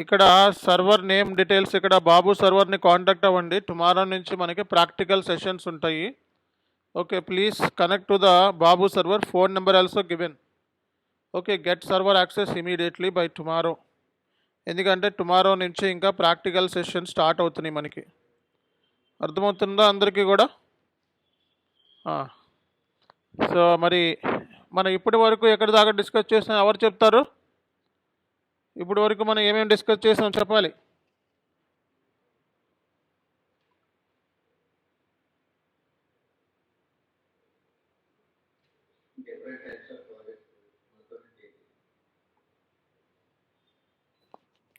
ఇక్కడ server name details, ఇక్కడ బాబు సర్వర్ని contact అవ్వండి. టుమారో నుంచి మనకి ప్రాక్టికల్ సెషన్స్ ఉంటాయి. Okay, please connect to the Babu server. Phone number also given. Okay, get server access immediately by tomorrow. ఎందుకంటే tomorrow నుంచి ఇంకా ప్రాక్టికల్ సెషన్ స్టార్ట్ అవుతున్నాయి మనకి. అర్థమవుతుందా అందరికీ కూడా? సో మరి మనం ఇప్పటి వరకు ఎక్కడి దాకా డిస్కస్ చేసాం ఎవరు చెప్తారు? ఇప్పటి వరకు మనం ఏమేమి డిస్కస్ చేసాం చెప్పాలి.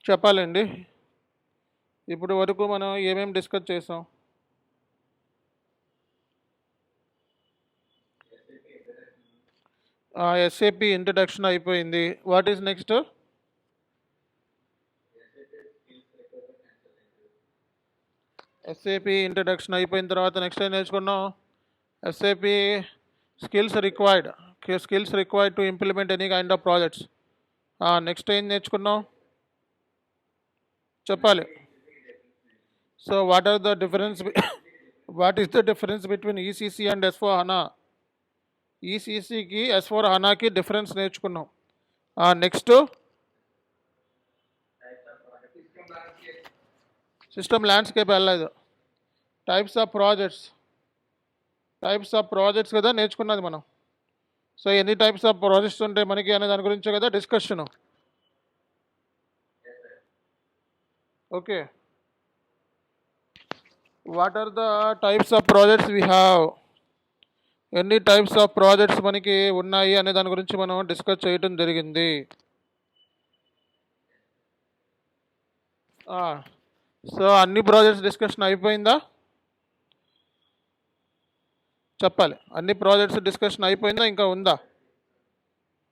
చెప్పాలండి. ఇప్పటి వరకు మనం ఏమేమి డిస్కస్ చేసాం? ఎస్ఏపి ఇంట్రడక్షన్ అయిపోయింది. What is next? SAP introduction అయిపోయిన తర్వాత నెక్స్ట్ ఏం నేర్చుకున్నాం? SAP skills required to implement any kind of projects. Next ఏం నేర్చుకున్నాం చెప్పాలి. So what is the difference between ECC and S/4HANA? ఈసీసీకి S/4HANAకి డిఫరెన్స్ నేర్చుకున్నాం. నెక్స్ట్ సిస్టమ్ ల్యాండ్స్కేప్ వెళ్ళలేదు. టైప్స్ ఆఫ్ ప్రాజెక్ట్స్ కదా నేర్చుకున్నది మనం. సో ఎన్ని టైప్స్ ఆఫ్ ప్రాజెక్ట్స్ ఉంటాయి మనకి అనే దాని గురించే కదా discussion. Okay, what are the types of projects we have? ఎన్ని టైప్స్ ఆఫ్ ప్రాజెక్ట్స్ మనకి ఉన్నాయి అనే దాని గురించి మనం డిస్కస్ చేయడం జరిగింది. సో అన్ని ప్రాజెక్ట్స్ డిస్కషన్ అయిపోయిందా చెప్పాలి. అన్ని ప్రాజెక్ట్స్ డిస్కషన్ అయిపోయిందా ఇంకా ఉందా?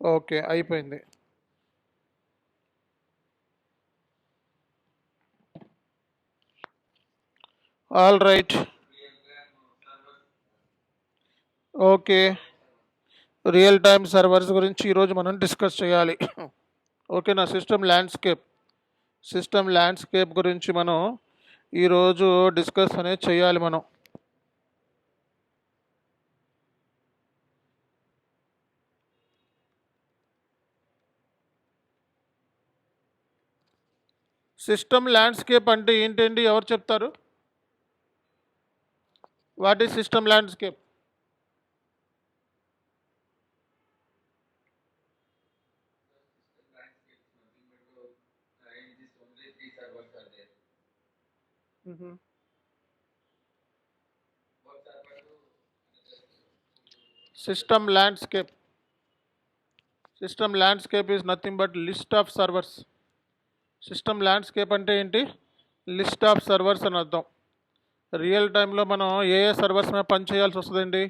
ఓకే, అయిపోయింది. All right. Okay, real time servers గురించి ఈరోజు మనం డిస్కస్ చేయాలి. ఓకేనా? సిస్టమ్ ల్యాండ్స్కేప్ గురించి మనం ఈరోజు డిస్కస్ అనేది చేయాలి మనం. సిస్టమ్ ల్యాండ్స్కేప్ అంటే ఏంటండి? ఎవరు చెప్తారు? What is system landscape? System landscape is nothing but list of servers. System landscape అంటే ఏంటి? లిస్ట్ ఆఫ్ సర్వర్స్ అని అర్థం. రియల్ టైంలో మనం ఏ సర్వర్స్ మీద పని చేయాల్సి వస్తుందండి?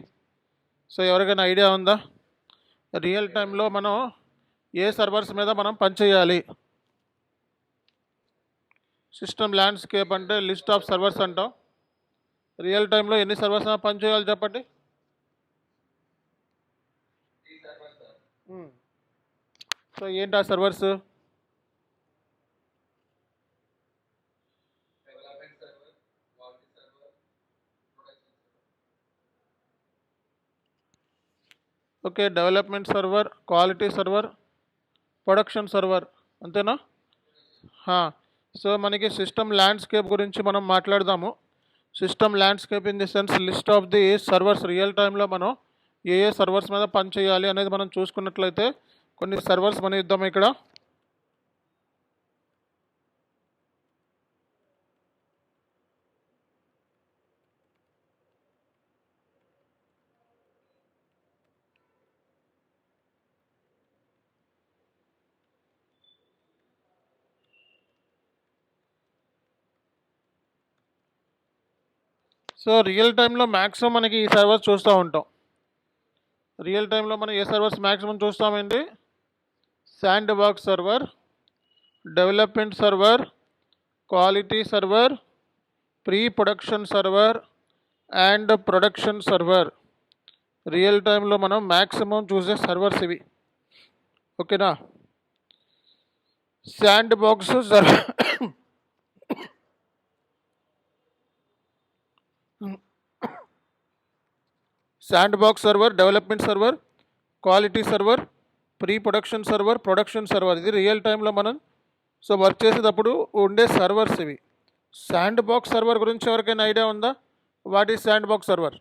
సో ఎవరికైనా ఐడియా ఉందా? రియల్ టైంలో మనం ఏ సర్వర్స్ మీద మనం పని చేయాలి? సిస్టమ్ ల్యాండ్స్కేప్ అంటే లిస్ట్ ఆఫ్ సర్వర్స్ అంటాం. రియల్ టైంలో ఎన్ని సర్వర్స్ మీద పని చేయాలి చెప్పండి. సో ఏంటి ఆ servers? Okay, development server, quality server, production server, అంతేనా? సో మనకి సిస్టమ్ ల్యాండ్స్కేప్ గురించి మనం మాట్లాడదాము. System landscape in the sense list of the servers. Real టైంలో మనం ఏ సర్వర్స్ మీద పని చేయాలి అనేది మనం చూసుకున్నట్లయితే కొన్ని సర్వర్స్ మనం ఇద్దాం ఇక్కడ. సో రియల్ టైంలో మ్యాక్సిమం మనకి ఈ సర్వర్స్ చూస్తూ ఉంటాం. రియల్ టైంలో మనం ఏ సర్వర్స్ మ్యాక్సిమం చూస్తామండి? Sand box server, development server, quality server, pre production server and production server. Real టైంలో మనం మ్యాక్సిమం చూసే సర్వర్స్ ఇవి. ఓకేనా? Sand box server sand box server, development server, quality server, pre production server, production server. ఇది real టైంలో మనం work చేసేటప్పుడు ఉండే సర్వర్స్ ఇవి. శాండ్ బాక్స్ సర్వర్ గురించి ఎవరికైనా ఐడియా ఉందా? What is sand box server?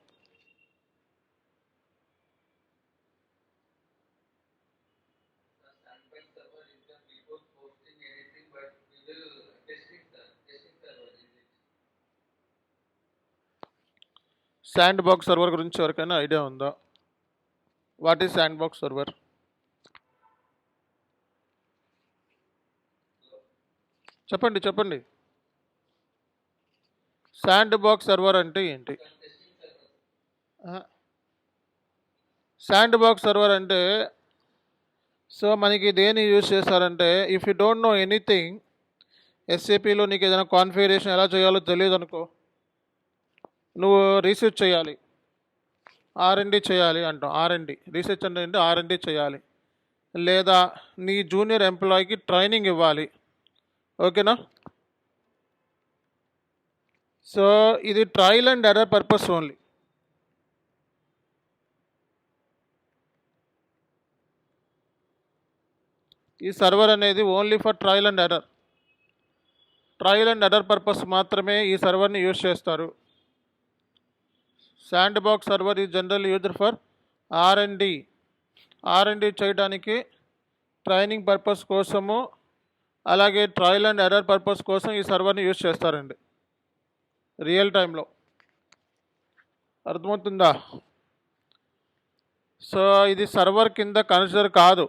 Sand box server గురించి ఎవరికైనా ఐడియా ఉందా? What is sand box server? చెప్పండి. శాండ్ బాక్స్ సర్వర్ అంటే ఏంటి? శాండ్ బాక్స్ సర్వర్ అంటే మనకి దేని యూజ్ చేస్తారంటే, if you don't know anything, ఎస్ఏపిలో నీకు ఏదైనా కాన్ఫిగరేషన్ ఎలా చేయాలో తెలియదు అనుకో, నువ్వు రీసెర్చ్ చేయాలి, R&D చేయాలి అంటాం. R&D రీసెర్చ్ అంటే R&D చేయాలి, లేదా నీ జూనియర్ ఎంప్లాయీకి ట్రైనింగ్ ఇవ్వాలి. ఓకేనా? ఇది trial and error purpose only. ఈ సర్వర్ అనేది only for trial and error purpose మాత్రమే ఈ సర్వర్ని యూజ్ చేస్తారు. Sand box server is general used for R&D చేయడానికి, ట్రైనింగ్ పర్పస్ కోసము, అలాగే ట్రయల్ అండ్ ఎర్రర్ పర్పస్ కోసం ఈ సర్వర్ని యూజ్ చేస్తారండి రియల్ టైంలో. అర్థమవుతుందా? ఇది సర్వర్ కింద కన్సిడర్ కాదు,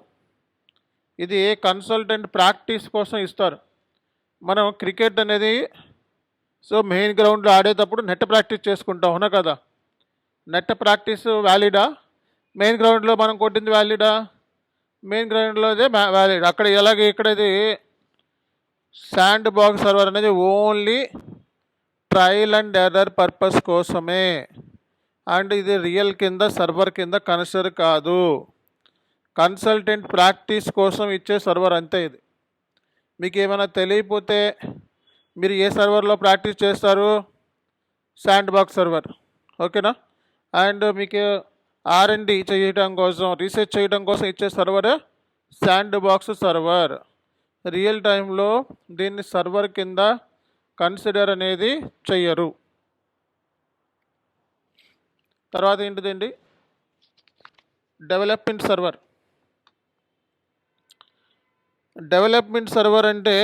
ఇది కన్సల్టెంట్ ప్రాక్టీస్ కోసం ఇస్తారు. మనం క్రికెట్ అనేది మెయిన్ గ్రౌండ్లో ఆడేటప్పుడు నెట్ ప్రాక్టీస్ చేసుకుంటాం, అవునా కదా? Net practice వ్యాలిడా? మెయిన్ గ్రౌండ్లో మనం కొట్టింది వ్యాలిడా? మెయిన్ గ్రౌండ్లో అదే వ్యాలిడ్. అక్కడ ఎలాగే ఇక్కడ ఇది శాండ్ బాక్స్ సర్వర్ అనేది only trial and error purpose కోసమే, అండ్ ఇది రియల్ కింద సర్వర్ కింద కన్సిడర్ కాదు. కన్సల్టెంట్ ప్రాక్టీస్ కోసం ఇచ్చే సర్వర్ అంతే ఇది. మీకు ఏమైనా తెలియకపోతే మీరు ఏ సర్వర్లో ప్రాక్టీస్ చేస్తారు? Sand box server. ఓకేనా? అండ్ మీకు R&D చేయడం కోసం, రీసెర్చ్ చేయడం కోసం ఇచ్చే సర్వరే శాండ్ బాక్స్ సర్వర్. రియల్ టైంలో దీన్ని సర్వర్ కింద కన్సిడర్ అనేది చెయ్యరు. తర్వాత ఏంటిదండి? Development server. డెవలప్మెంట్ సర్వర్ అంటే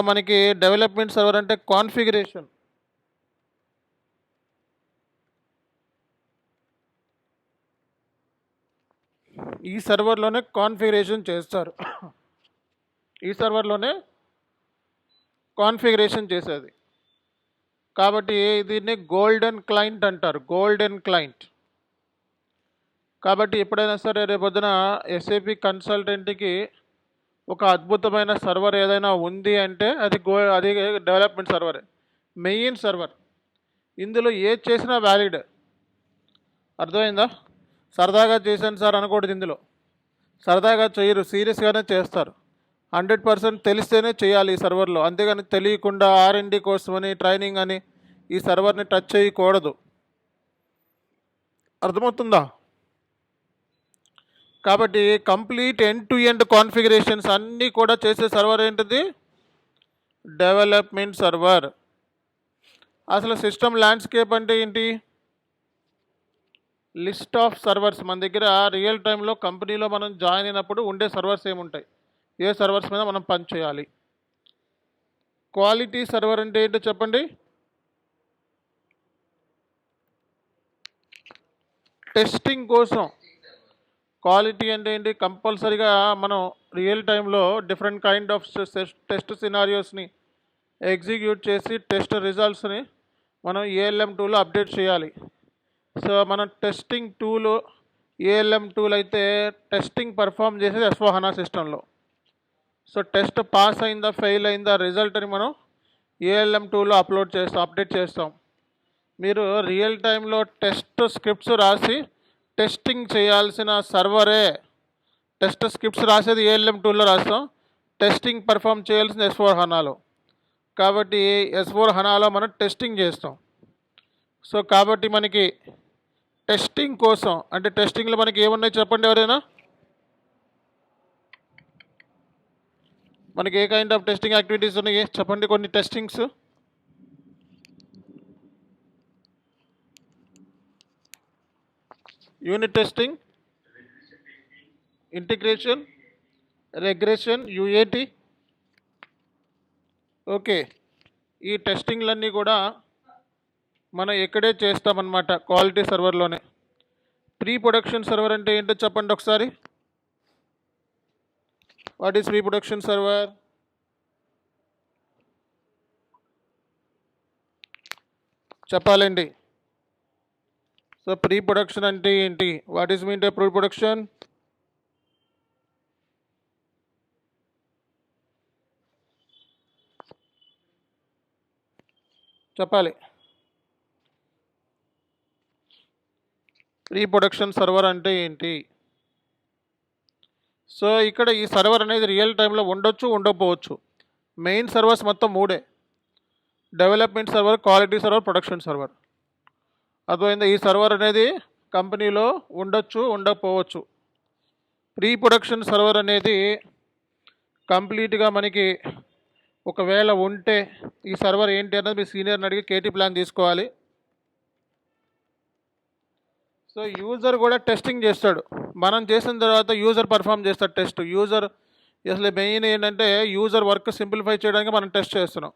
మనకి డెవలప్మెంట్ సర్వర్ అంటే కాన్ఫిగరేషన్. ఈ సర్వర్లోనే కాన్ఫిగరేషన్ చేస్తారు, ఈ సర్వర్లోనే కాన్ఫిగరేషన్ చేసేది. కాబట్టి దీన్ని గోల్డెన్ క్లయింట్ అంటారు, గోల్డెన్ క్లయింట్. కాబట్టి ఎప్పుడైనా సరే రేపొద్దున ఎస్ఏపి కన్సల్టెంట్కి ఒక అద్భుతమైన సర్వర్ ఏదైనా ఉంది అంటే అది డెవలప్మెంట్ సర్వరే, మెయిన్ సర్వర్. ఇందులో ఏది చేసినా వ్యాలిడ్. అర్థమైందా? సరదాగా చేశాను సార్ అనకూడదు, ఇందులో సరదాగా చేయరు, సీరియస్గానే చేస్తారు. 100% తెలిస్తేనే చేయాలి ఈ సర్వర్లో, అంతేగాని తెలియకుండా R&D కోసమని, ట్రైనింగ్ అని ఈ సర్వర్ని టచ్ చేయకూడదు. అర్థమవుతుందా? కాబట్టి complete end to end configurations అన్నీ కూడా చేసే సర్వర్ ఏంటిది? Development server. అసలు సిస్టమ్ ల్యాండ్స్కేప్ అంటే ఏంటి? List of servers. మన దగ్గర రియల్ టైంలో కంపెనీలో మనం జాయిన్ అయినప్పుడు ఉండే సర్వర్స్ ఏముంటాయి, ఏ సర్వర్స్ మీద మనం పని చేయాలి. క్వాలిటీ సర్వర్ అంటే ఏంటో చెప్పండి? టెస్టింగ్ కోసం. క్వాలిటీ అంటే ఏంటి? కంపల్సరీగా మనం రియల్ టైంలో డిఫరెంట్ కైండ్ ఆఫ్ టెస్ట్ సినారియోస్ని ఎగ్జిక్యూట్ చేసి టెస్ట్ రిజల్ట్స్ని మనం ALM టూలో అప్డేట్ చేయాలి. మనం టెస్టింగ్ టూలు, ALM టూల్ అయితే టెస్టింగ్ పర్ఫామ్ చేసేది S/4HANA సిస్టంలో. టెస్ట్ పాస్ అయిందా, ఫెయిల్ అయిందా రిజల్ట్ని మనం ALM టూలో అప్డేట్ చేస్తాం. మీరు రియల్ టైంలో టెస్ట్ స్క్రిప్ట్స్ రాసి టెస్టింగ్ చేయాల్సిన సర్వరే టెస్ట్ స్క్రిప్ట్స్ రాసేది ఏఎల్ఎం టూల్లో రాస్తాం, టెస్టింగ్ పర్ఫామ్ చేయాల్సింది S4 హనాలో. కాబట్టి S4 హనాలో మనం టెస్టింగ్ చేస్తాం. సో కాబట్టి మనకి టెస్టింగ్ కోసం అంటే టెస్టింగ్లో మనకి ఏమున్నాయి చెప్పండి ఎవరైనా? మనకి ఏ కైండ్ ఆఫ్ టెస్టింగ్ యాక్టివిటీస్ ఉన్నాయి చెప్పండి కొన్ని testings. Unit testing, integration, regression, UAT. Okay, ఈ టెస్టింగ్లన్నీ కూడా మనం ఎక్కడే చేస్తామన్నమాట, క్వాలిటీ సర్వర్లోనే. ప్రీ ప్రొడక్షన్ సర్వర్ అంటే ఏంటో చెప్పండి ఒకసారి. What is pre production server? చెప్పాలండి. సో ప్రీ ప్రొడక్షన్ అంటే ఏంటి? What is mean by pre production? చెప్పాలి. ప్రీ ప్రొడక్షన్ సర్వర్ అంటే ఏంటి? సో ఇక్కడ ఈ సర్వర్ అనేది రియల్ టైంలో ఉండొచ్చు, ఉండకపోవచ్చు. మెయిన్ సర్వర్స్ మొత్తం మూడే: development server, quality server, production server. అర్థమైందా? ఈ సర్వర్ అనేది కంపెనీలో ఉండొచ్చు, ఉండకపోవచ్చు. ప్రీ ప్రొడక్షన్ సర్వర్ అనేది కంప్లీట్గా మనకి ఒకవేళ ఉంటే ఈ సర్వర్ ఏంటి అన్నది మీ సీనియర్ని అడిగి KT ప్లాన్ తీసుకోవాలి. సో యూజర్ కూడా టెస్టింగ్ చేస్తాడు. మనం చేసిన తర్వాత యూజర్ పర్ఫామ్ చేస్తాడు టెస్ట్. యూజర్ అసలు మెయిన్ ఏంటంటే యూజర్ వర్క్ సింప్లిఫై చేయడానికి మనం టెస్ట్ చేస్తున్నాం.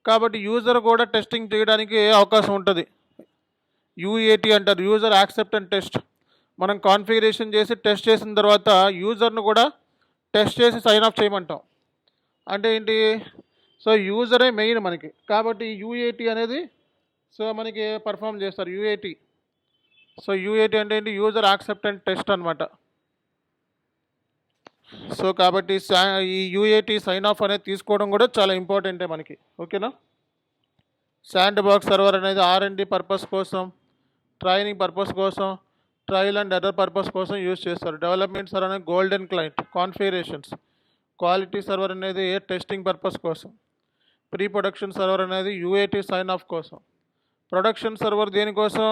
కాబట్టి యూజర్ కూడా టెస్టింగ్ చేయడానికి అవకాశం ఉంటుంది. UAT అంటారు, యూజర్ యాక్సెప్టెన్స్ టెస్ట్. మనం కాన్ఫిగరేషన్ చేసి టెస్ట్ చేసిన తర్వాత యూజర్ను కూడా టెస్ట్ చేసి సైన్ ఆఫ్ చేయమంటాం. అంటే ఏంటి? సో యూజరే మెయిన్ మనకి. కాబట్టి UAT అనేది సో మనకి పర్ఫామ్ చేస్తారు UAT. సో UAT అంటే ఏంటి? యూజర్ యాక్సెప్టెన్స్ టెస్ట్ అనమాట. సో కాబట్టి ఈ UAT సైన్ ఆఫ్ అనేది తీసుకోవడం కూడా చాలా ఇంపార్టెంటే మనకి. ఓకేనా? శాండ్ బాక్స్ సర్వర్ అనేది R&D పర్పస్ కోసం, ట్రైనింగ్ పర్పస్ కోసం, ట్రయల్ అండ్ ఎర్రర్ పర్పస్ కోసం యూజ్ చేస్తారు. డెవలప్మెంట్ సర్వర్ అనేది golden client, configurations. Quality server అనేది టెస్టింగ్ పర్పస్ కోసం. ప్రీ ప్రొడక్షన్ సర్వర్ అనేది UAT సైన్ ఆఫ్ కోసం. ప్రొడక్షన్ సర్వర్ దేనికోసం?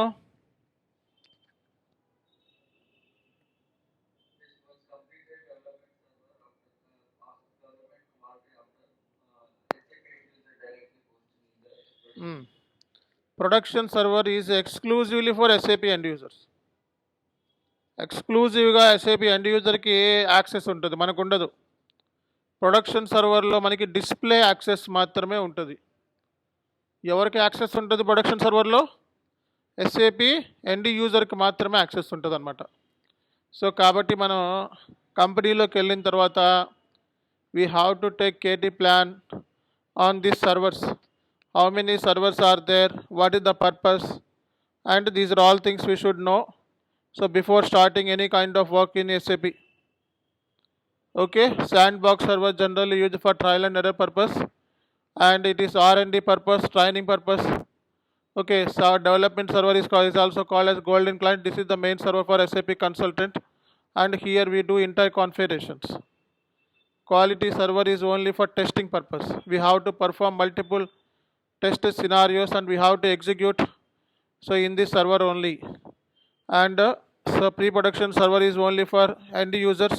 Production server is exclusively for SAP end users. ఎక్స్క్లూజివ్గా SAP ఎండ్ యూజర్కి యాక్సెస్ ఉంటుంది, మనకు ఉండదు. ప్రొడక్షన్ సర్వర్లో మనకి డిస్ప్లే యాక్సెస్ మాత్రమే ఉంటుంది. ఎవరికి యాక్సెస్ ఉంటుంది ప్రొడక్షన్ సర్వర్లో? SAP ఎండ్ యూజర్కి మాత్రమే యాక్సెస్ ఉంటుంది అనమాట. సో కాబట్టి మనం కంపెనీలోకి వెళ్ళిన తర్వాత we have to take KT plan on this servers. How many servers are there? What is the purpose? And these are all things we should know. So before starting any kind of work in SAP. Okay, sandbox server generally used for trial and error purpose, and it is R&D purpose, training purpose. Okay, so development server is also called as golden client. This is the main server for SAP consultant, and here we do entire configurations. Quality server is only for testing purpose. We have to perform multiple test scenarios and we have to execute so in this server only. And so pre-production server is only for end users,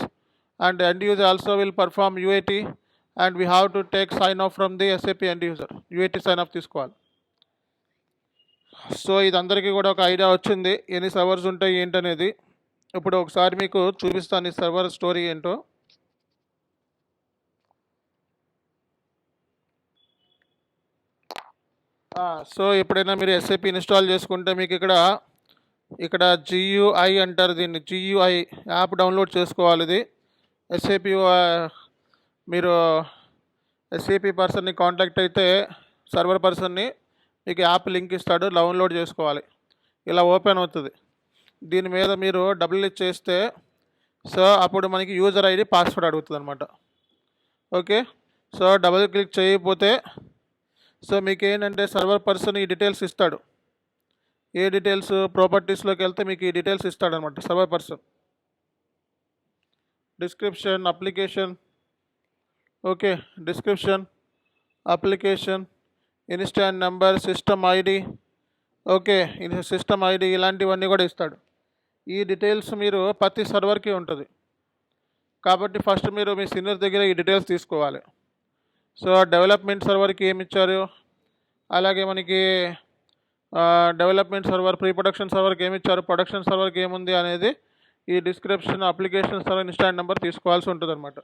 and end user also will perform UAT, and we have to take sign off from the SAP end user. UAT sign off తీసుకోవాలి. So ఇది అందరికీ కూడా ఒక idea వచ్చింది ఎన్ని servers ఉంటాయి ఏంటనేది. ఇప్పుడు ఒకసారి మీకు చూపిస్తాను ఈ సర్వర్ స్టోరీ ఏంటో. సో ఎప్పుడైనా మీరు SAP ఇన్స్టాల్ చేసుకుంటే మీకు ఇక్కడ GUI అంటారు దీన్ని. GUI యాప్ డౌన్లోడ్ చేసుకోవాలి. ఇది SAP మీరు SAP పర్సన్ని కాంటాక్ట్ అయితే సర్వర్ పర్సన్ని మీకు యాప్ లింక్ ఇస్తాడు, డౌన్లోడ్ చేసుకోవాలి. ఇలా ఓపెన్ అవుతుంది. దీని మీద మీరు డబుల్ క్లిక్ చేస్తే సో అప్పుడు మనకి యూజర్ ID పాస్వర్డ్ అడుగుతుంది అనమాట. ఓకే, సో డబుల్ క్లిక్ చేయకపోతే సో మీకు ఏంటంటే సర్వర్ పర్సన్ ఈ డీటెయిల్స్ ఇస్తాడు. ఏ డీటెయిల్స్? ప్రాపర్టీస్లోకి వెళ్తే మీకు ఈ డీటెయిల్స్ ఇస్తాడనమాట server person. description, application, okay, description, application, instant number, system ID, okay, ఇది సిస్టమ్ ఐడి ఇలాంటివన్నీ కూడా ఇస్తాడు. ఈ డీటెయిల్స్ మీరు ప్రతి సర్వర్కి ఉంటుంది కాబట్టి ఫస్ట్ మీరు మీ సీనియర్ దగ్గర ఈ డీటెయిల్స్ తీసుకోవాలి. సో డెవలప్మెంట్ సర్వర్కి ఏమి ఇచ్చారు, అలాగే మనకి డెవలప్మెంట్ సర్వర్, ప్రీ ప్రొడక్షన్ సర్వర్కి ఏమి ఇచ్చారు, ప్రొడక్షన్ సర్వర్కి ఏముంది అనేది ఈ description, application server, instant number తీసుకోవాల్సి ఉంటుంది అనమాట.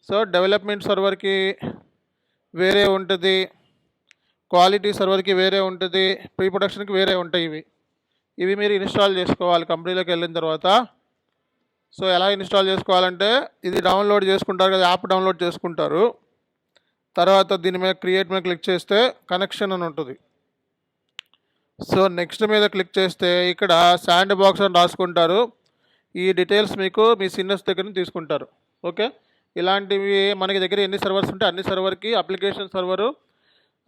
సో డెవలప్మెంట్ సర్వర్కి వేరే ఉంటుంది, క్వాలిటీ సర్వర్కి వేరే ఉంటుంది, ప్రీ ప్రొడక్షన్కి వేరే ఉంటాయి. ఇవి మీరు ఇన్స్టాల్ చేసుకోవాలి కంపెనీలోకి వెళ్ళిన తర్వాత. సో ఎలా ఇన్స్టాల్ చేసుకోవాలంటే ఇది డౌన్లోడ్ చేసుకుంటారు కదా, యాప్ డౌన్లోడ్ చేసుకుంటారు. తర్వాత దీని మీద క్రియేట్ మీద క్లిక్ చేస్తే కనెక్షన్ అని ఉంటుంది. సో నెక్స్ట్ మీద క్లిక్ చేస్తే ఇక్కడ శాండ్ బాక్స్ అని రాసుకుంటారు. ఈ డీటెయిల్స్ మీకు మీ సీనియర్స్ దగ్గర నుంచి తీసుకుంటారు. ఓకే, ఇలాంటివి మనకి దగ్గర ఎన్ని సర్వర్స్ ఉంటే అన్ని సర్వర్కి application server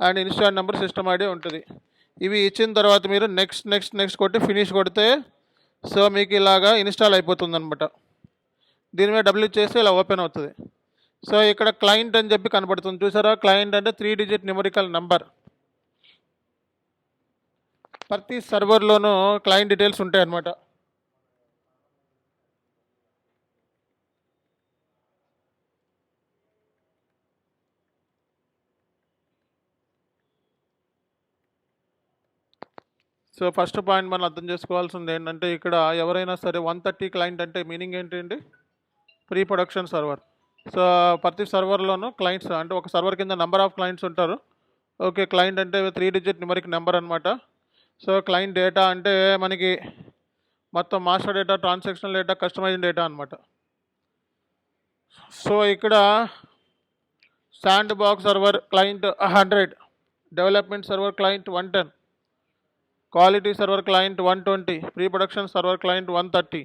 and instant number, system ID ఉంటుంది. ఇవి ఇచ్చిన తర్వాత మీరు నెక్స్ట్ నెక్స్ట్ నెక్స్ట్ కొట్టి ఫినిష్ కొడితే సో మీకు ఇలాగా ఇన్స్టాల్ అయిపోతుంది అనమాట. దీని మీద డబ్ల్యూ చేస్తే ఇలా ఓపెన్ అవుతుంది. సో ఇక్కడ క్లయింట్ అని చెప్పి కనపడుతుంది, చూసారా? క్లయింట్ అంటే 3 డిజిట్ న్యూమరికల్ నెంబర్. ప్రతి సర్వర్లోనూ క్లయింట్ డీటెయిల్స్ ఉంటాయి అన్నమాట. సో ఫస్ట్ పాయింట్ మనం అర్థం చేసుకోవాల్సింది ఏంటంటే ఇక్కడ ఎవరైనా సరే 130 క్లయింట్ అంటే మీనింగ్ ఏంటండి? Pre production server. సో ప్రతి సర్వర్లోనూ క్లయింట్స్ అంటే ఒక సర్వర్ కింద నెంబర్ ఆఫ్ క్లయింట్స్ ఉంటారు. ఓకే, క్లయింట్ అంటే 3 డిజిట్ న్యూమరిక్ నెంబర్ అనమాట. సో క్లయింట్ డేటా అంటే మనకి మొత్తం master data, transactional data, customized data అనమాట. సో ఇక్కడ sand box server client 100, development server client 110, quality server client 120, pre production server client 130,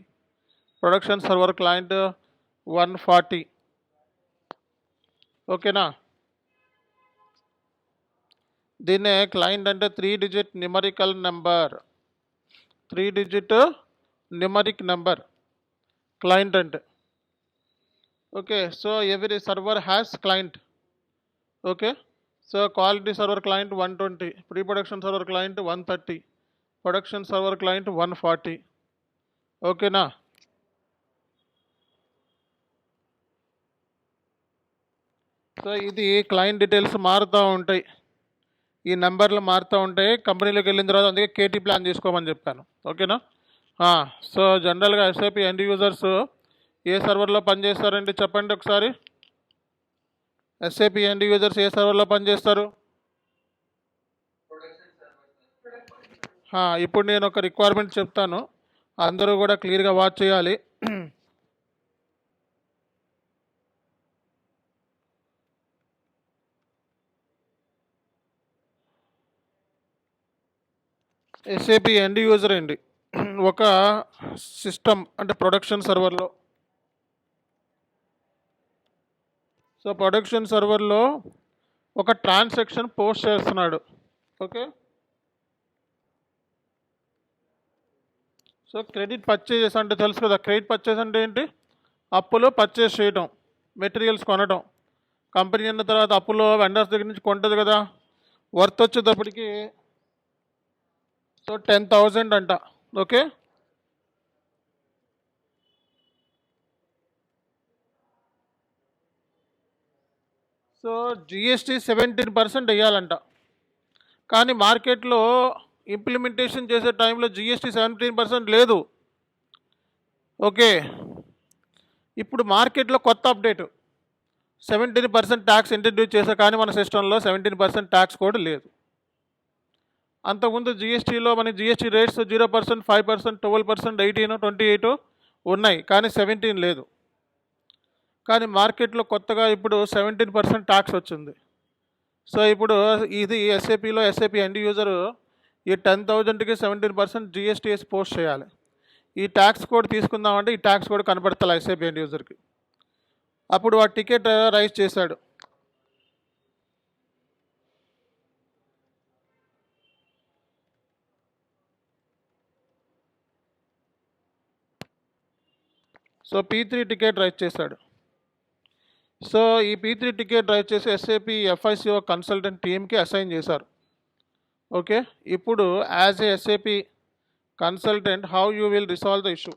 production server client 140. ఓకేనా? దీన్నే client అంటే 3 digit numerical number, 3 digit numeric number client అంటే. Okay, so every server has client. Okay, so quality server client 120, pre production server client 130, production server client 140. ఓకేనా? So ఇది client details మారుతూ ఉంటాయి, ఈ నెంబర్లు మారుతూ ఉంటాయి కంపెనీలోకి వెళ్ళిన తర్వాత. అందుకే కేటీ ప్లాన్ తీసుకోమని చెప్పాను. ఓకేనా? సో జనరల్గా ఎస్ఐపి ఎండ్ యూజర్స్ ఏ సర్వర్లో పనిచేస్తారండి చెప్పండి ఒకసారి. ఎస్ఐపి ఎండ్ యూజర్స్ ఏ సర్వర్లో పనిచేస్తారు? ఇప్పుడు నేను ఒక రిక్వైర్మెంట్ చెప్తాను, అందరూ కూడా క్లియర్గా వాచ్ చేయాలి. ఎస్ఏపి ఎండ్ యూజర్ అండి ఒక సిస్టమ్ అంటే ప్రొడక్షన్ సర్వర్లో. సో ప్రొడక్షన్ సర్వర్లో ఒక ట్రాన్సాక్షన్ పోస్ట్ చేస్తున్నాడు. ఓకే, సో క్రెడిట్ పర్చేజెస్ అంటే తెలుసు కదా. క్రెడిట్ పర్చేస్ అంటే ఏంటి? అప్పులో పర్చేస్ చేయడం, మెటీరియల్స్ కొనడం. కంపెనీ అన్న తర్వాత అప్పులో వెండర్స్ దగ్గర నుంచి కొంటుంది కదా, వర్త్ వచ్చేటప్పటికి సో 10,000 అంట. Okay, so GST 17% వేయాలంట. కానీ మార్కెట్లో ఇంప్లిమెంటేషన్ చేసే టైంలో జిఎస్టీ 17% లేదు. ఓకే, ఇప్పుడు మార్కెట్లో కొత్త అప్డేట్ 17% ట్యాక్స్ ఇంట్రడ్యూస్ చేసా, కానీ మన సిస్టంలో 17% ట్యాక్స్ కోడ్ లేదు. అంతకుముందు జిఎస్టీలో మన జిఎస్టీ రేట్స్ 0%, 5%, 12%, 18, 28 ఉన్నాయి, కానీ 17 లేదు. కానీ మార్కెట్లో కొత్తగా ఇప్పుడు 17% ట్యాక్స్ వచ్చింది. సో ఇప్పుడు ఇది ఎస్ఏపిలో ఎస్ఏపి ఎండ్ యూజరు ఈ 10,000కి 17% జిఎస్టీఎస్ పోస్ట్ చేయాలి. ఈ ట్యాక్స్ కోడ్ తీసుకుందామంటే ఈ ట్యాక్స్ కోడ్ కనపడతా ఎస్ఏపి ఎండ్ యూజర్కి. అప్పుడు ఆ టికెట్ రైజ్ చేశాడు. సో P3 టికెట్ రైట్ చేశాడు. సో ఈ P3 టికెట్ రైట్ చేసి SAP FICO కన్సల్టెంట్ టీమ్కి అసైన్ చేశారు. ఓకే, ఇప్పుడు as a SAP consultant how you will resolve the issue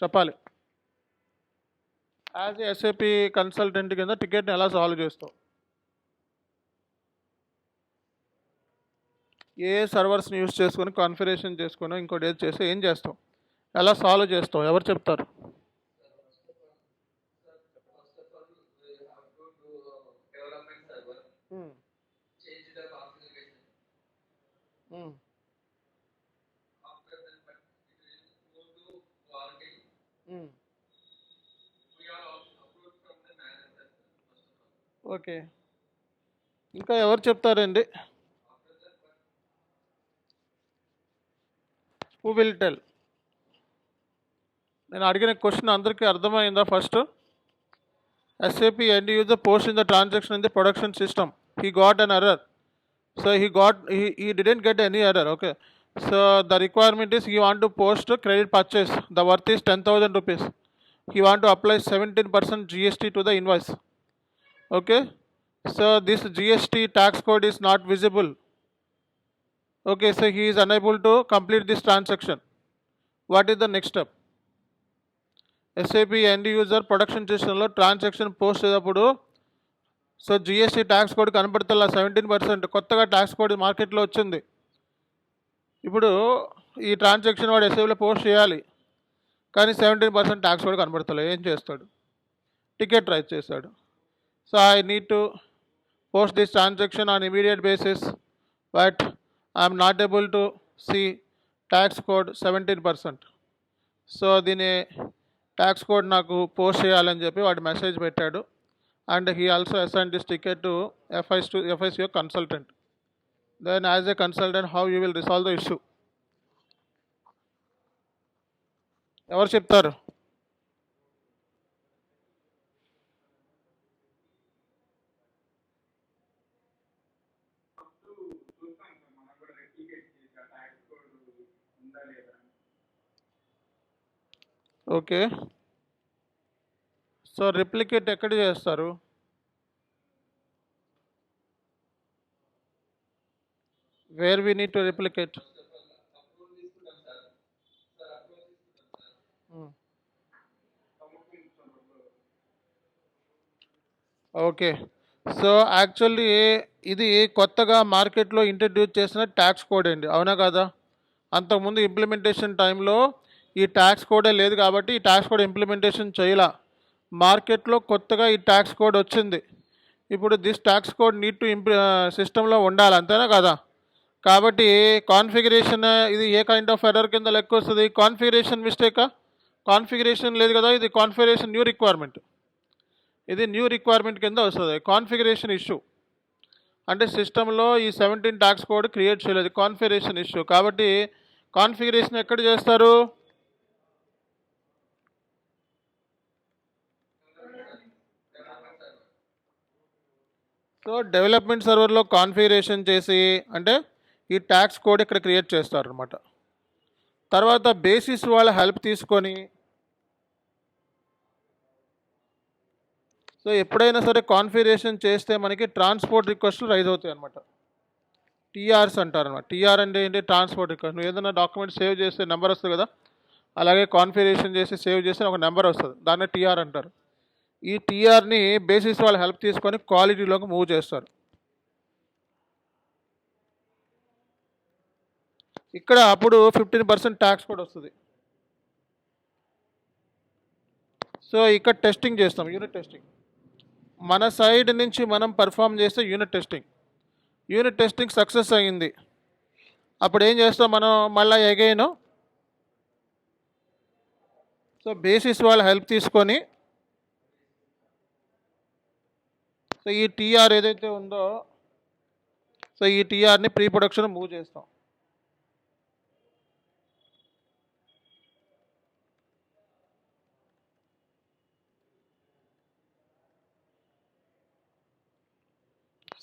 చెప్పాలి. యాజ్ ఏ SAP కన్సల్టెంట్ కింద టికెట్ని ఎలా సాల్వ్ చేస్తావు, ఏ సర్వర్స్ని యూస్ చేసుకొని కాన్ఫిగరేషన్ చేసుకొని ఇంకోటి ఏది చేస్తే ఏం చేస్తావు, ఎలా సాల్వ్ చేస్తావు, ఎవరు చెప్తారు? ఓకే, ఇంకా ఎవరు చెప్తారండి? Who will tell? నేను అడిగిన క్వశ్చన్ అందరికీ అర్థమైందా? First, SAP end user post in the transaction in the production system. He got an error. So he didn't get any error. Okay. So the requirement is he want to post credit purchase. The worth is 10,000 rupees. He want to apply 17% GST to the invoice. Okay. So this GST tax code is not visible. Okay. So he is unable to complete this transaction. What is the next step? SAP end user production సిస్టంలో transaction post చేసేటప్పుడు so GST tax code కనపడుతుందా? 17% కొత్తగా tax code మార్కెట్లో వచ్చింది. ఇప్పుడు ఈ transaction వాడు SAPలో post చేయాలి, కానీ 17% ట్యాక్స్ కోడ్ కనపడుతుంది. ఏం చేస్తాడు? టికెట్ రైట్ చేస్తాడు. So I need to post this transaction on immediate basis, but I'm not able to see tax code 17%. So దీని ట్యాక్స్ కోడ్ నాకు పోస్ట్ చేయాలని చెప్పి వాడు మెసేజ్ పెట్టాడు. And he also assign this ticket to FICO consultant. Then as a consultant how you will resolve the issue, ఎవరు చెప్తారు? Okay, so replicate ఎక్కడ చేస్తారు? Where we need to replicate? Okay, so actually ఇది కొత్తగా మార్కెట్లో introduce చేసిన tax code అండి, అవునా కదా? అంతకుముందు ఇంప్లిమెంటేషన్ టైంలో ఈ ట్యాక్స్ కోడే లేదు కాబట్టి ఈ ట్యాక్స్ కోడ్ ఇంప్లిమెంటేషన్ చేయాల. మార్కెట్లో కొత్తగా ఈ ట్యాక్స్ కోడ్ వచ్చింది. ఇప్పుడు this tax code need to సిస్టంలో ఉండాలి, అంతేనా కదా? కాబట్టి కాన్ఫిగరేషన్ ఇది ఏ కైండ్ ఆఫ్ ఎర్రర్ కింద లెక్క వస్తుంది? కాన్ఫిగరేషన్ మిస్టేకా? కాన్ఫిగరేషన్ లేదు కదా, ఇది కాన్ఫిగరేషన్ న్యూ రిక్వైర్మెంట్. ఇది న్యూ రిక్వైర్మెంట్ కింద వస్తుంది. కాన్ఫిగరేషన్ ఇష్యూ అంటే సిస్టంలో ఈ 17 ట్యాక్స్ కోడ్ క్రియేట్ చేయలేదు, కాన్ఫిగరేషన్ ఇష్యూ. కాబట్టి కాన్ఫిగరేషన్ ఎక్కడ చేస్తారు? సో డెవలప్మెంట్ సర్వర్లో కాన్ఫిగరేషన్ చేసి అంటే ఈ ట్యాక్స్ కోడ్ ఇక్కడ క్రియేట్ చేస్తారు అనమాట. తర్వాత బేసిస్ వాళ్ళ హెల్ప్ తీసుకొని, సో ఎప్పుడైనా సరే కాన్ఫిగరేషన్ చేస్తే మనకి ట్రాన్స్పోర్ట్ రిక్వెస్ట్లు రైజ్ అవుతాయి అనమాట. TRs అంటారు అనమాట. TR అంటే ఏంటి? Transport request. నువ్వు ఏదైనా డాక్యుమెంట్ సేవ్ చేస్తే నెంబర్ వస్తుంది కదా, అలాగే కాన్ఫిగరేషన్ చేసి సేవ్ చేస్తే ఒక నెంబర్ వస్తుంది, దాన్ని TR అంటారు. ఈ TRని బేసిస్ వాళ్ళ హెల్ప్ తీసుకొని క్వాలిటీలోకి మూవ్ చేస్తారు. ఇక్కడ అప్పుడు 15% ట్యాక్స్ కూడా వస్తుంది. సో ఇక్కడ టెస్టింగ్ చేస్తాం, యూనిట్ టెస్టింగ్. మన సైడ్ నుంచి మనం పర్ఫామ్ చేస్తే యూనిట్ టెస్టింగ్ సక్సెస్ అయ్యింది. అప్పుడు ఏం చేస్తాం మనం? మళ్ళీ అగైన్ సో బేసిస్ వాళ్ళ హెల్ప్ తీసుకొని సో ఈ TR ఏదైతే ఉందో సో ఈ TRని ప్రీ ప్రొడక్షన్ మూవ్ చేస్తాం.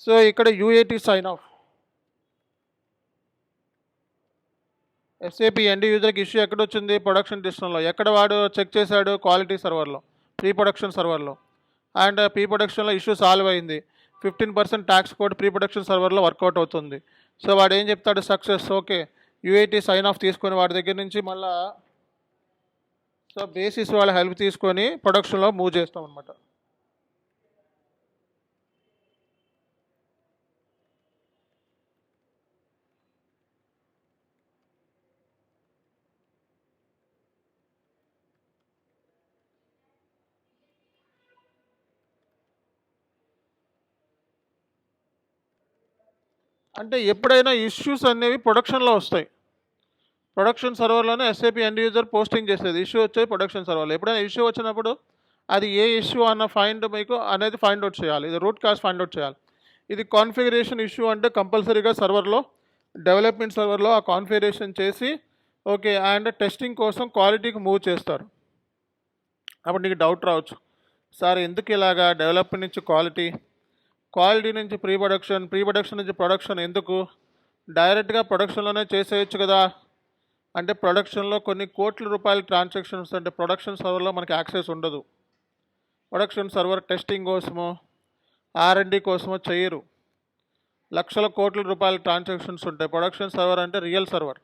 సో ఇక్కడ UAT sign off. SAP end యూజర్కి ఇష్యూ ఎక్కడ వచ్చింది? ప్రొడక్షన్ సిస్టంలో. ఎక్కడ వాడు చెక్ చేశాడు? క్వాలిటీ సర్వర్లో, ప్రీ ప్రొడక్షన్ సర్వర్లో. అండ్ ప్రీ ప్రొడక్షన్లో ఇష్యూ సాల్వ్ అయింది. 15% ట్యాక్స్ కోడ్ ప్రీ ప్రొడక్షన్ సర్వర్లో వర్కౌట్ అవుతుంది. సో వాడు ఏం చెప్తాడు? Success. Okay, UIT sign off తీసుకొని వాడి దగ్గర నుంచి మళ్ళా సో బేసిస్ వాళ్ళ హెల్ప్ తీసుకొని ప్రొడక్షన్లో మూవ్ చేస్తాం అనమాట. అంటే ఎప్పుడైనా ఇష్యూస్ అనేవి ప్రొడక్షన్లో వస్తాయి. ప్రొడక్షన్ సర్వర్లోనే ఎస్ఏపి ఎండ్ యూజర్ పోస్టింగ్ చేసేది. ఇష్యూ వచ్చేది ప్రొడక్షన్ సర్వర్లో. ఎప్పుడైనా ఇష్యూ వచ్చినప్పుడు అది ఏ ఇష్యూ అన్న మీకు అనేది ఫైండ్ అవుట్ చేయాలి. ఇది రూట్ కాజ్ ఫైండ్ అవుట్ చేయాలి. ఇది కాన్ఫిగరేషన్ ఇష్యూ అంటే కంపల్సరీగా సర్వర్లో, డెవలప్మెంట్ సర్వర్లో ఆ కాన్ఫిగరేషన్ చేసి ఓకే అండ్ టెస్టింగ్ కోసం క్వాలిటీకి మూవ్ చేస్తారు. అప్పుడు నీకు డౌట్ రావచ్చు, సార్ ఎందుకు ఇలాగా డెవలప్మెంట్ నుంచి క్వాలిటీ నుంచి ప్రీ ప్రొడక్షన్ నుంచి ప్రొడక్షన్ ఎందుకు? డైరెక్ట్గా ప్రొడక్షన్లోనే చేసేయచ్చు కదా. అంటే ప్రొడక్షన్లో కొన్ని కోట్ల రూపాయల ట్రాన్సాక్షన్స్ అంటే ప్రొడక్షన్ సర్వర్లో మనకి యాక్సెస్ ఉండదు. ప్రొడక్షన్ సర్వర్ టెస్టింగ్ కోసమో R&D కోసమో చేయరు. లక్షల కోట్ల రూపాయల ట్రాన్సాక్షన్స్ ఉంటాయి. ప్రొడక్షన్ సర్వర్ అంటే రియల్ సర్వర్,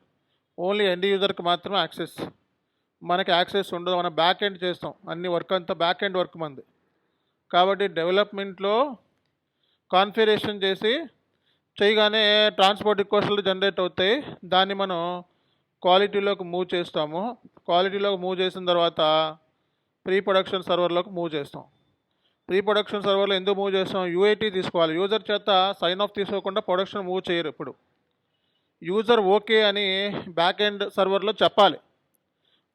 ఓన్లీ ఎండ్ యూజర్కి మాత్రమే యాక్సెస్. మనకి యాక్సెస్ ఉండదు. మనం బ్యాక్ ఎండ్ చేస్తాం, అన్ని వర్క్ అంతా బ్యాక్ ఎండ్ వర్క్ మంది. కాబట్టి డెవలప్మెంట్లో కాన్ఫిగరేషన్ చేసి చేయగానే ట్రాన్స్పోర్ట్ రిక్వెస్ట్లు జనరేట్ అవుతాయి. దాన్ని మనం క్వాలిటీలోకి మూవ్ చేస్తాము. క్వాలిటీలోకి మూవ్ చేసిన తర్వాత ప్రీ ప్రొడక్షన్ సర్వర్లోకి మూవ్ చేస్తాం. ప్రీ ప్రొడక్షన్ సర్వర్లో ఎందుకు మూవ్ చేస్తాం? యూఐటీ తీసుకోవాలి. యూజర్ చేత సైన్ ఆఫ్ తీసుకోకుండా ప్రొడక్షన్ మూవ్ చేయరు. ఇప్పుడు యూజర్ ఓకే అని బ్యాక్ ఎండ్ సర్వర్లో చెప్పాలి,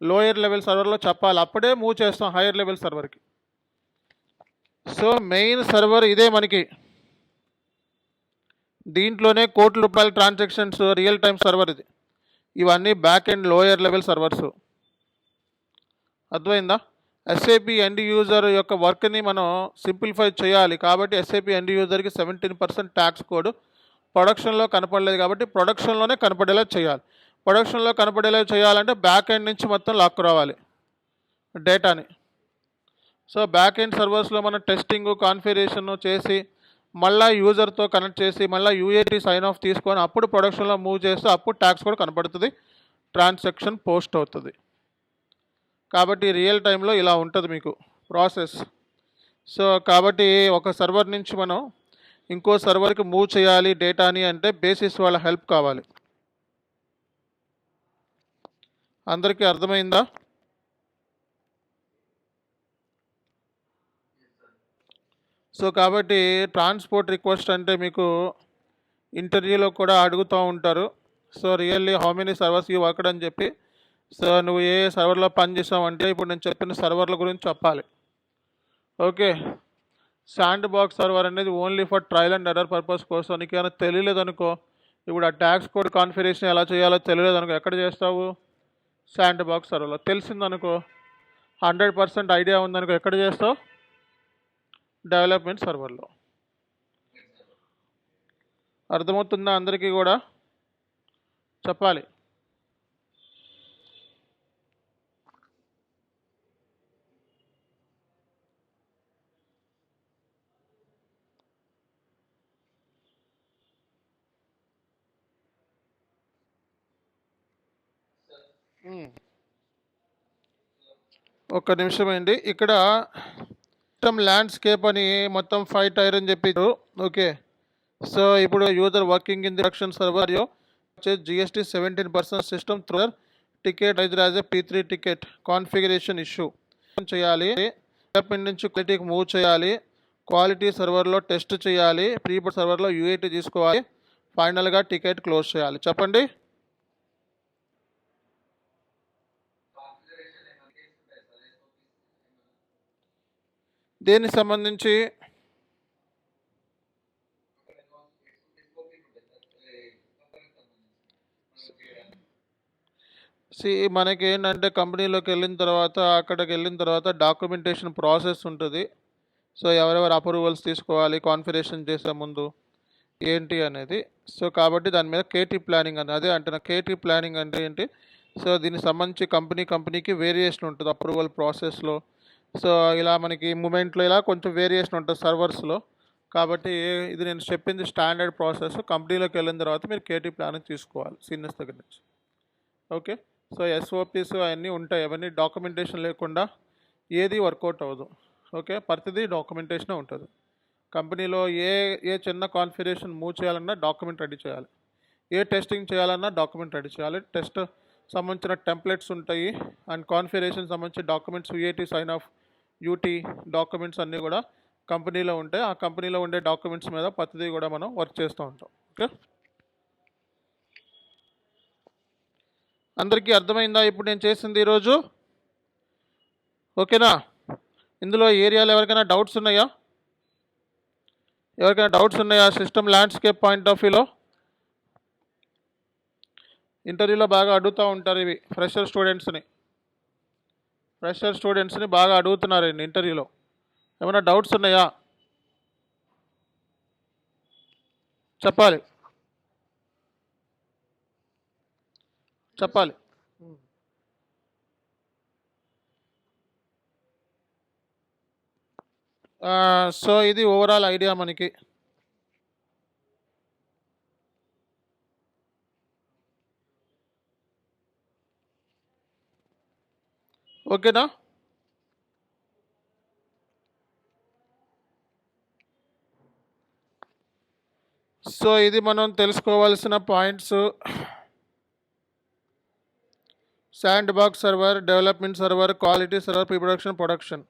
లోయర్ లెవెల్ సర్వర్లో చెప్పాలి, అప్పుడే మూవ్ చేస్తాం హైయర్ లెవెల్ సర్వర్కి. సో మెయిన్ సర్వర్ ఇదే మనకి. దీంట్లోనే కోట్ల రూపాయల ట్రాన్సాక్షన్స్ రియల్ టైం సర్వర్ ఇది. ఇవన్నీ back end lower level servers. అర్థమైందా? ఎస్ఏపి ఎండ్ యూజర్ యొక్క వర్క్ని మనం సింప్లిఫై చేయాలి. కాబట్టి ఎస్ఏపి ఎండ్ యూజర్కి 17% ట్యాక్స్ కోడ్ ప్రొడక్షన్లో కనపడలేదు కాబట్టి ప్రొడక్షన్లోనే కనపడేలా చేయాలి. ప్రొడక్షన్లో కనపడేలా చేయాలంటే బ్యాక్ ఎండ్ నుంచి మొత్తం లాక్కు రావాలి డేటాని. సో బ్యాక్ ఎండ్ సర్వర్స్లో మనం టెస్టింగ్ కాన్ఫిగరేషన్ చేసి మళ్ళీ యూజర్తో కనెక్ట్ చేసి మళ్ళీ యూఏటీ సైన్ ఆఫ్ తీసుకొని అప్పుడు ప్రొడక్షన్లో మూవ్ చేస్తే అప్పుడు ట్యాక్స్ కూడా కనపడుతుంది, ట్రాన్సాక్షన్ పోస్ట్ అవుతుంది. కాబట్టి రియల్ టైంలో ఇలా ఉంటుంది మీకు ప్రాసెస్. సో కాబట్టి ఒక సర్వర్ నుంచి మనం ఇంకో సర్వర్కి మూవ్ చేయాలి డేటాని అంటే బేసిస్ వాళ్ళ హెల్ప్ కావాలి. అందరికీ అర్థమైందా? సో కాబట్టి ట్రాన్స్పోర్ట్ రిక్వెస్ట్ అంటే మీకు ఇంటర్వ్యూలో కూడా అడుగుతూ ఉంటారు. So really how many servers you worked అని చెప్పి. సో నువ్వు ఏ సర్వర్లో పనిచేసావు అంటే ఇప్పుడు నేను చెప్పిన సర్వర్ల గురించి చెప్పాలి. ఓకే, శాండ్ బాక్స్ సర్వర్ అనేది only for trial and error purpose కోసం. నీకు ఏమైనా తెలియలేదనుకో, ఇప్పుడు ఆ ట్యాక్స్ కోడ్ కాన్ఫిగరేషన్ ఎలా చేయాలో తెలియలేదనుకో, ఎక్కడ చేస్తావు? శాండ్ బాక్స్ సర్వర్లో. తెలిసిందనుకో, 100% ఐడియా ఉందనుకో, ఎక్కడ చేస్తావు? డెవలప్మెంట్ సర్వర్లో. అర్థమవుతుందా అందరికీ కూడా? చెప్పాలి. ఒక్క నిమిషం అండి. ఇక్కడ ల్యాండ్స్కేప్ అని మొత్తం 5 టైర్ అని చెప్పి. ఓకే, సో ఇప్పుడు user working in the production server GST 17% system through ticket as a P3 ticket configuration issue చేయాలి. డెవలప్మెంట్ నుంచి క్వాలిటీకి మూవ్ చేయాలి, క్వాలిటీ సర్వర్లో టెస్ట్ చేయాలి, ప్రీ సర్వర్లో యూఐటీ తీసుకోవాలి, ఫైనల్గా టికెట్ క్లోజ్ చేయాలి. చెప్పండి. దేనికి సంబంధించి? మనకి ఏంటంటే కంపెనీలోకి వెళ్ళిన తర్వాత అక్కడికి వెళ్ళిన తర్వాత డాక్యుమెంటేషన్ ప్రాసెస్ ఉంటుంది. సో ఎవరెవరు అప్రూవల్స్ తీసుకోవాలి కాన్ఫిగరేషన్ చేసే ముందు, ఏంటి అనేది. సో కాబట్టి దాని మీద కేటీ ప్లానింగ్ అని అదే అంటున్నా. కేటీ ప్లానింగ్ అంటే ఏంటి? సో దీనికి సంబంధించి కంపెనీకి వేరియేషన్ ఉంటుంది అప్రూవల్ ప్రాసెస్లో. సో ఇలా మనకి మూమెంట్లో ఇలా కొంచెం వేరియేషన్ ఉంటుంది సర్వర్స్లో. కాబట్టి ఇది నేను చెప్పింది స్టాండర్డ్ ప్రాసెస్. కంపెనీలోకి వెళ్ళిన తర్వాత మీరు కేటీ ప్లానింగ్ తీసుకోవాలి సీనియర్స్ దగ్గర నుంచి. ఓకే. సో ఎస్ఓపీస్ అవన్నీ ఉంటాయి. అవన్నీ డాక్యుమెంటేషన్ లేకుండా ఏది వర్కౌట్ అవ్వదు. ఓకే. ప్రతిదీ డాక్యుమెంటేషనే ఉంటుంది. కంపెనీలో ఏ ఏ చిన్న కాన్ఫిగరేషన్ మూవ్ చేయాలన్నా డాక్యుమెంట్ రెడీ చేయాలి. ఏ టెస్టింగ్ చేయాలన్నా డాక్యుమెంట్ రెడీ చేయాలి. టెస్ట్ సంబంధించిన టెంప్లెట్స్ ఉంటాయి అండ్ కాన్ఫిగరేషన్ సంబంధించి documents UAT sign off UT documents అన్నీ కూడా కంపెనీలో ఉంటాయి. ఆ కంపెనీలో ఉండే డాక్యుమెంట్స్ మీద ప్రతిదీ కూడా మనం వర్క్ చేస్తూ ఉంటాం. ఓకే. అందరికీ అర్థమైందా ఇప్పుడు నేను చేసింది ఈరోజు? ఓకేనా? ఇందులో ఏరియాలో ఎవరికైనా డౌట్స్ ఉన్నాయా? సిస్టమ్ ల్యాండ్స్కేప్ పాయింట్ ఆఫ్ వ్యూలో ఇంటర్వ్యూలో బాగా అడుగుతూ ఉంటారు ఇవి. ఫ్రెషర్ స్టూడెంట్స్ని బాగా అడుగుతున్నారండి ఇంటర్వ్యూలో. ఏమైనా డౌట్స్ ఉన్నాయా? చెప్పాలి. సో ఇది ఓవరాల్ ఐడియా మనకి. ఓకేనా? సో ఇది మనం తెలుసుకోవాల్సిన points. Sand box server, development server, quality server, pre production.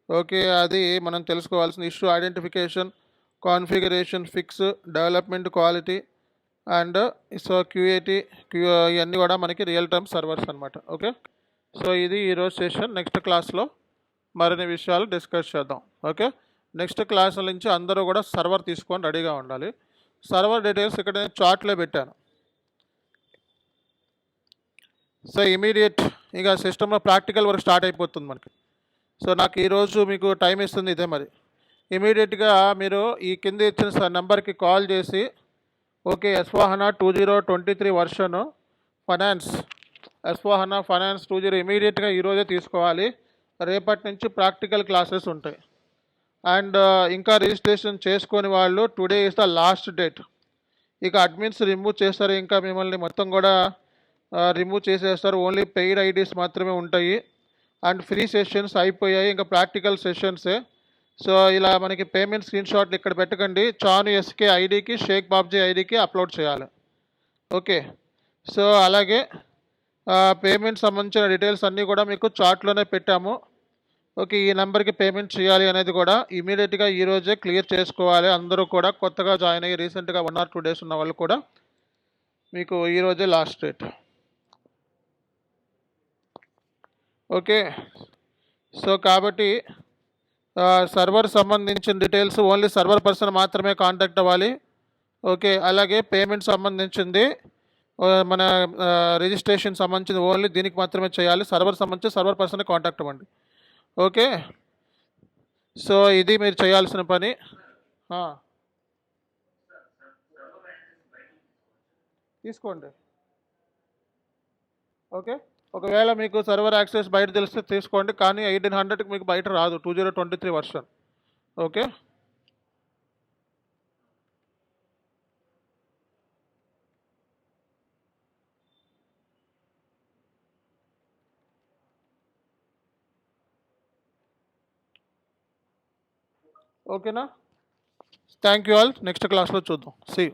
Okay. అది మనం తెలుసుకోవాల్సిన issue identification, configuration, fix, development, quality and so QAT ఇవన్నీ కూడా మనకి రియల్ టైమ్ సర్వర్స్ అనమాట. ఓకే. సో ఇది ఈరోజు సెషన్. నెక్స్ట్ క్లాస్లో మరిన్ని విషయాలు డిస్కస్ చేద్దాం. ఓకే. నెక్స్ట్ క్లాస్ నుంచి అందరూ కూడా సర్వర్ తీసుకొని రెడీగా ఉండాలి. సర్వర్ డీటెయిల్స్ ఇక్కడ నేను చార్ట్లో పెట్టాను. సో ఇమీడియట్ ఇక సిస్టంలో ప్రాక్టికల్ వర్క్ స్టార్ట్ అయిపోతుంది మనకి. సో నాకు ఈరోజు మీకు టైం ఇస్తుంది ఇదే. మరి ఇమీడియట్గా మీరు ఈ కింద ఇచ్చిన నెంబర్కి కాల్ చేసి okay S/4HANA 2023 version finance S/4HANA finance 20 ఇమీడియట్గా ఈరోజే తీసుకోవాలి. రేపటి నుంచి ప్రాక్టికల్ క్లాసెస్ ఉంటాయి. అండ్ ఇంకా రిజిస్ట్రేషన్ చేసుకొని వాళ్ళు today is the last date. ఇక అడ్మిన్స్ రిమూవ్ చేస్తారు. ఇంకా మిమ్మల్ని మొత్తం కూడా రిమూవ్ చేసేస్తారు. ఓన్లీ పెయిడ్ ఐడీస్ మాత్రమే ఉంటాయి. అండ్ ఫ్రీ సెషన్స్ అయిపోయాయి. ఇంకా ప్రాక్టికల్ సెషన్సే. సో ఇలా మనకి పేమెంట్ స్క్రీన్ షాట్లు ఇక్కడ పెట్టకండి. చాను ఎస్కే ఐడికి, షేక్ బాబ్జీ ఐడికి అప్లోడ్ చేయాలి. ఓకే. సో అలాగే పేమెంట్ సంబంధించిన డీటెయిల్స్ అన్నీ కూడా మీకు చార్ట్లోనే పెట్టాము. ఓకే. ఈ నెంబర్కి పేమెంట్ చేయాలి అనేది కూడా ఇమీడియట్గా ఈరోజే క్లియర్ చేసుకోవాలి. అందరూ కూడా కొత్తగా జాయిన్ అయ్యి రీసెంట్గా 1 or 2 days ఉన్న వాళ్ళు కూడా మీకు ఈరోజే లాస్ట్ డేట్. ఓకే. సో కాబట్టి సర్వర్ సంబంధించిన డీటెయిల్స్ ఓన్లీ సర్వర్ పర్సన్ మాత్రమే కాంటాక్ట్ అవ్వాలి. ఓకే. అలాగే పేమెంట్ సంబంధించింది మన రిజిస్ట్రేషన్ సంబంధించింది ఓన్లీ దీనికి మాత్రమే చేయాలి. సర్వర్ సంబంధించి సర్వర్ పర్సన్ కాంటాక్ట్ అవ్వండి. ఓకే. సో ఇది మీరు చేయాల్సిన పని. తీసుకోండి. ఓకే. ఒకవేళ మీకు సర్వర్ యాక్సెస్ బయట తెలిస్తే తీసుకోండి. కానీ 1800కి మీకు బయట రాదు 2023 వర్షన్. ఓకే. ఓకేనా? Thank you all. నెక్స్ట్ క్లాస్లో చూద్దాం. See you.